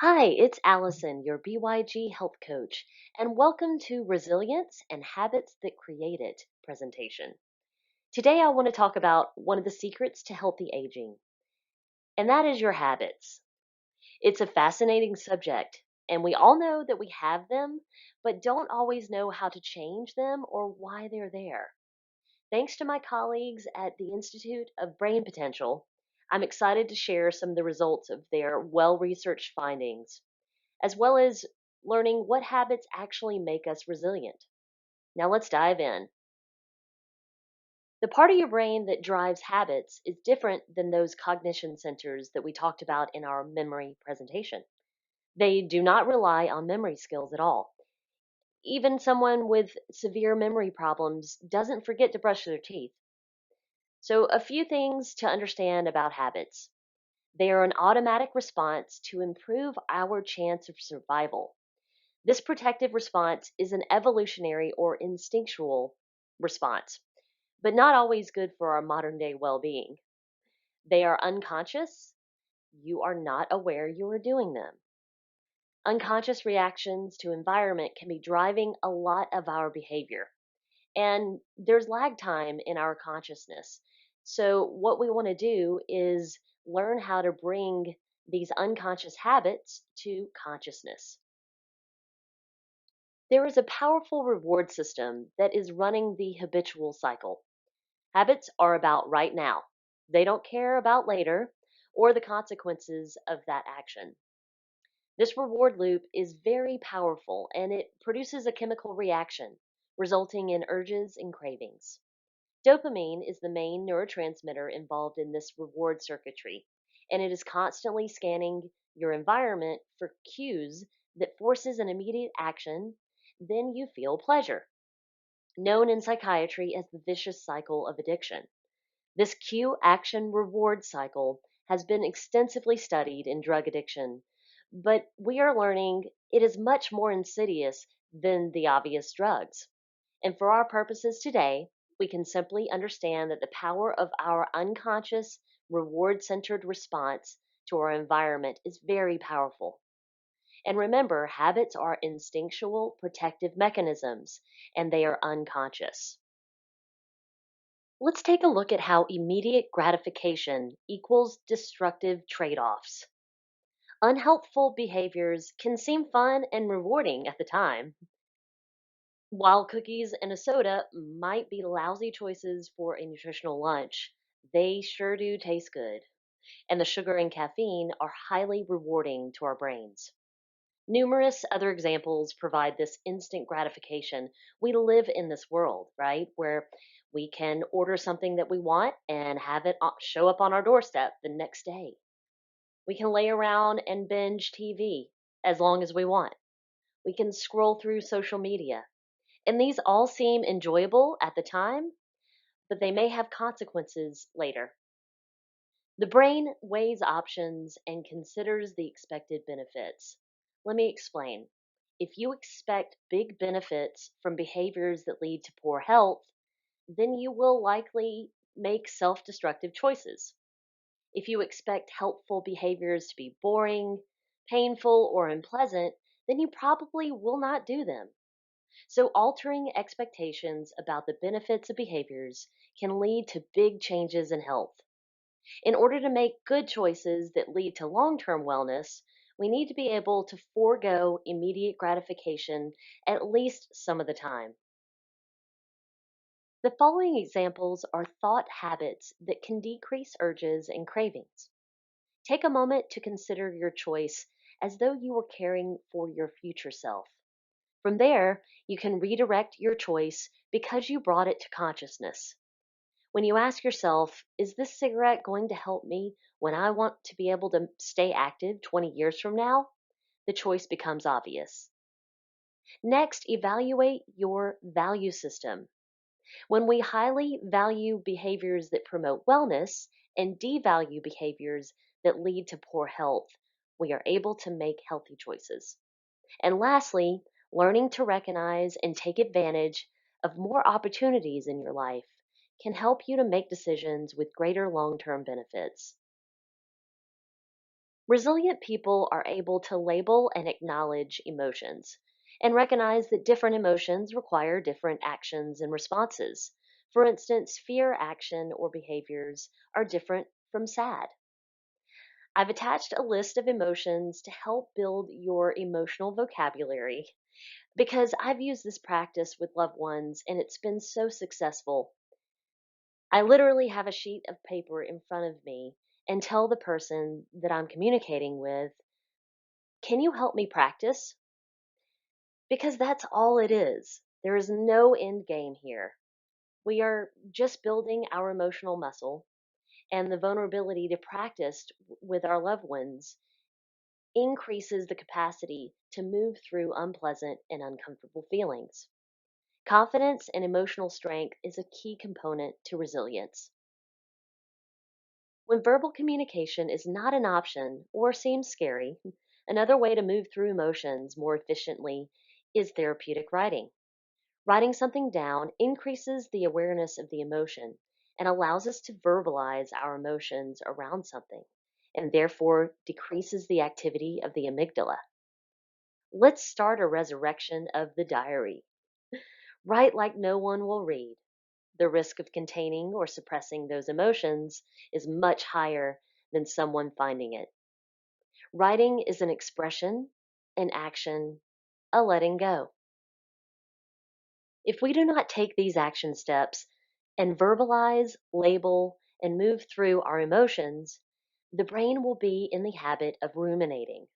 Hi, it's Allison, your BYG health coach, and welcome to Resilience and Habits That Create It presentation. Today, I want to talk about one of the secrets to healthy aging, and that is your habits. It's a fascinating subject, and we all know that we have them, but don't always know how to change them or why they're there. Thanks to my colleagues at the Institute of Brain Potential, I'm excited to share some of the results of their well researched findings as well as learning what habits actually make us resilient. Now let's dive in. The part of your brain that drives habits is different than those cognition centers that we talked about in our memory presentation. They do not rely on memory skills at all. Even someone with severe memory problems doesn't forget to brush their teeth. So, a few things to understand about habits. They are an automatic response to improve our chance of survival. This protective response is an evolutionary or instinctual response, but not always good for our modern day well being. They are unconscious. You are not aware you are doing them. Unconscious reactions to environment can be driving a lot of our behavior, and there's lag time in our consciousness. So, what we want to do is learn how to bring these unconscious habits to consciousness. There is a powerful reward system that is running the habitual cycle. Habits are about right now. They don't care about later or the consequences of that action. This reward loop is very powerful and it produces a chemical reaction, resulting in urges and cravings. Dopamine is the main neurotransmitter involved in this reward circuitry, and it is constantly scanning your environment for cues that forces an immediate action, then you feel pleasure, known in psychiatry as the vicious cycle of addiction. This cue action reward cycle has been extensively studied in drug addiction, but we are learning it is much more insidious than the obvious drugs. And for our purposes today, we can simply understand that the power of our unconscious, reward centered response to our environment is very powerful. And remember, habits are instinctual protective mechanisms and they are unconscious. Let's take a look at how immediate gratification equals destructive trade offs. Unhelpful behaviors can seem fun and rewarding at the time, while cookies and a soda might be lousy choices for a nutritional lunch. They sure do taste good, and the sugar and caffeine are highly rewarding to our brains. Numerous other examples provide this instant gratification. We live in this world, right, where we can order something that we want and have it show up on our doorstep the next day. We can lay around and binge TV as long as we want. We can scroll through social media. And these all seem enjoyable at the time, but they may have consequences later. The brain weighs options and considers the expected benefits. Let me explain. If you expect big benefits from behaviors that lead to poor health, then you will likely make self destructive choices. If you expect helpful behaviors to be boring, painful, or unpleasant, then you probably will not do them. So, altering expectations about the benefits of behaviors can lead to big changes in health. In order to make good choices that lead to long term wellness, we need to be able to forego immediate gratification at least some of the time. The following examples are thought habits that can decrease urges and cravings. Take a moment to consider your choice as though you were caring for your future self. From there, you can redirect your choice because you brought it to consciousness. When you ask yourself, is this cigarette going to help me when I want to be able to stay active 20 years from now? The choice becomes obvious. Next, evaluate your value system. When we highly value behaviors that promote wellness and devalue behaviors that lead to poor health, we are able to make healthy choices. And lastly, learning to recognize and take advantage of more opportunities in your life can help you to make decisions with greater long term benefits. Resilient people are able to label and acknowledge emotions and recognize that different emotions require different actions and responses. For instance, fear action or behaviors are different from sad. I've attached a list of emotions to help build your emotional vocabulary because I've used this practice with loved ones and it's been so successful. I literally have a sheet of paper in front of me and tell the person that I'm communicating with, can you help me practice? Because that's all it is. There is no end game here. We are just building our emotional muscle, and the vulnerability to practice with our loved ones increases the capacity to move through unpleasant and uncomfortable feelings. Confidence and emotional strength is a key component to resilience. When verbal communication is not an option or seems scary, another way to move through emotions more efficiently is therapeutic writing. Writing something down increases the awareness of the emotion and allows us to verbalize our emotions around something, and therefore decreases the activity of the amygdala. Let's start a resurrection of the diary. Write like no one will read. The risk of containing or suppressing those emotions is much higher than someone finding it. Writing is an expression, an action, a letting go. If we do not take these action steps and verbalize, label, and move through our emotions, the brain will be in the habit of ruminating.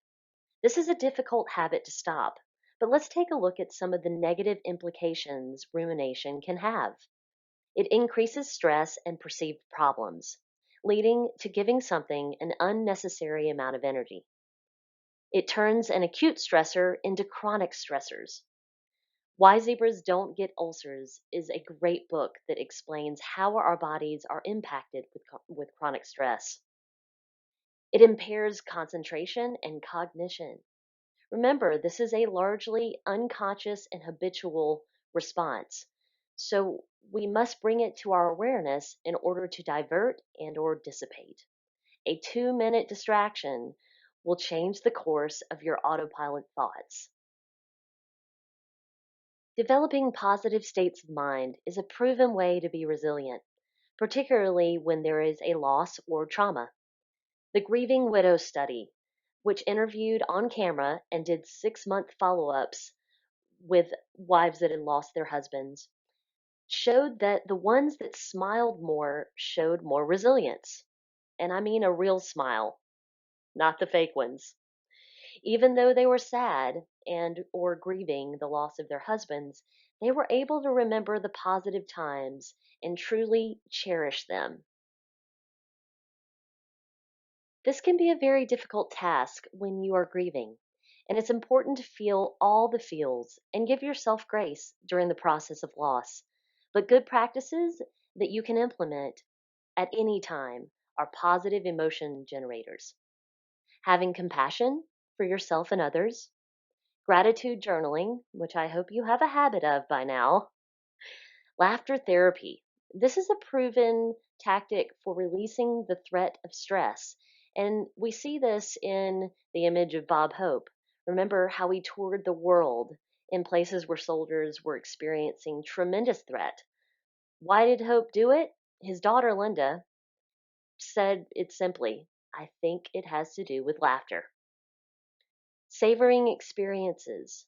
This is a difficult habit to stop, but let's take a look at some of the negative implications rumination can have. It increases stress and perceived problems, leading to giving something an unnecessary amount of energy. It turns an acute stressor into chronic stressors. Why Zebras Don't Get Ulcers is a great book that explains how our bodies are impacted with chronic stress. It impairs concentration and cognition. Remember, this is a largely unconscious and habitual response. So we must bring it to our awareness in order to divert and or dissipate. A 2-minute distraction will change the course of your autopilot thoughts. Developing positive states of mind is a proven way to be resilient, particularly when there is a loss or trauma. The Grieving Widow study, which interviewed on camera and did 6-month follow ups with wives that had lost their husbands, showed that the ones that smiled more showed more resilience. And I mean a real smile, not the fake ones. Even though they were sad and or grieving the loss of their husbands, they were able to remember the positive times and truly cherish them. This can be a very difficult task when you are grieving, and it's important to feel all the feels and give yourself grace during the process of loss. But good practices that you can implement at any time are positive emotion generators. Having compassion for yourself and others, gratitude journaling, which I hope you have a habit of by now, laughter therapy. This is a proven tactic for releasing the threat of stress. And we see this in the image of Bob Hope. Remember how he toured the world in places where soldiers were experiencing tremendous threat. Why did Hope do it? His daughter Linda said it simply, I think it has to do with laughter. Savoring experiences,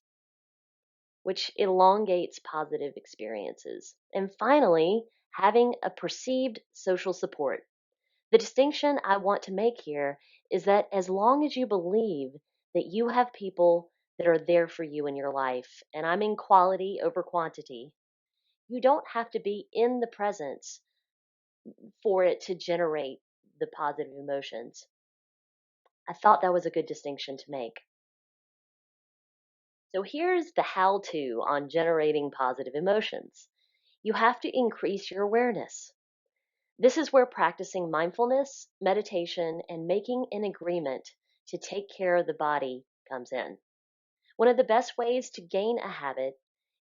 which elongates positive experiences. And finally, having a perceived social support. The distinction I want to make here is that as long as you believe that you have people that are there for you in your life, and I mean quality over quantity, you don't have to be in the presence for it to generate the positive emotions. I thought that was a good distinction to make. So here's the how to on generating positive emotions. You have to increase your awareness. This is where practicing mindfulness, meditation, and making an agreement to take care of the body comes in. One of the best ways to gain a habit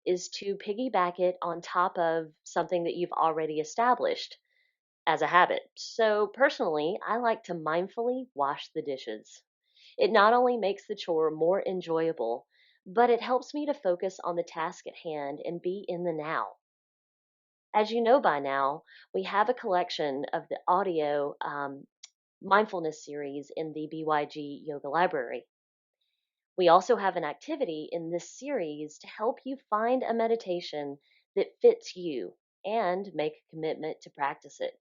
is to piggyback it on top of something that you've already established as a habit. So, personally, I like to mindfully wash the dishes. It not only makes the chore more enjoyable, but it helps me to focus on the task at hand and be in the now. As you know by now, we have a collection of the audio mindfulness series in the BYG Yoga Library. We also have an activity in this series to help you find a meditation that fits you and make a commitment to practice it.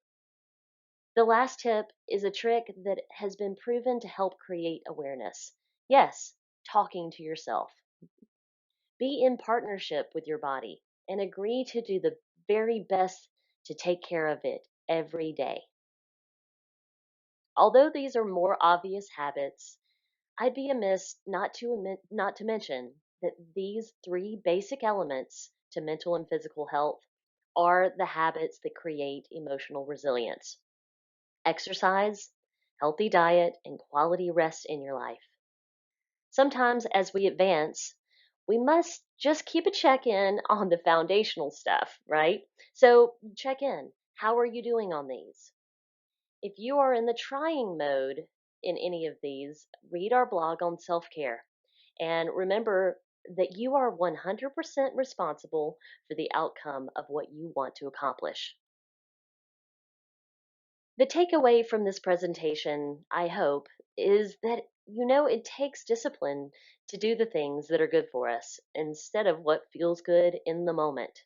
The last tip is a trick that has been proven to help create awareness. Yes, talking to yourself. Be in partnership with your body and agree to do the very best to take care of it every day. Although these are more obvious habits, I'd be amiss not to mention that these three basic elements to mental and physical health are the habits that create emotional resilience: exercise, healthy diet, and quality rest in your life. Sometimes, as we advance, we must just keep a check in on the foundational stuff, right? So, check in. How are you doing on these? If you are in the trying mode in any of these, read our blog on self care. And remember that you are 100% responsible for the outcome of what you want to accomplish. The takeaway from this presentation, I hope, is that it takes discipline to do the things that are good for us instead of what feels good in the moment.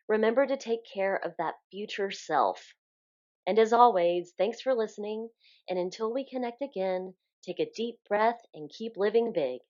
Remember to take care of that future self. And as always, thanks for listening. And until we connect again, take a deep breath and keep living big.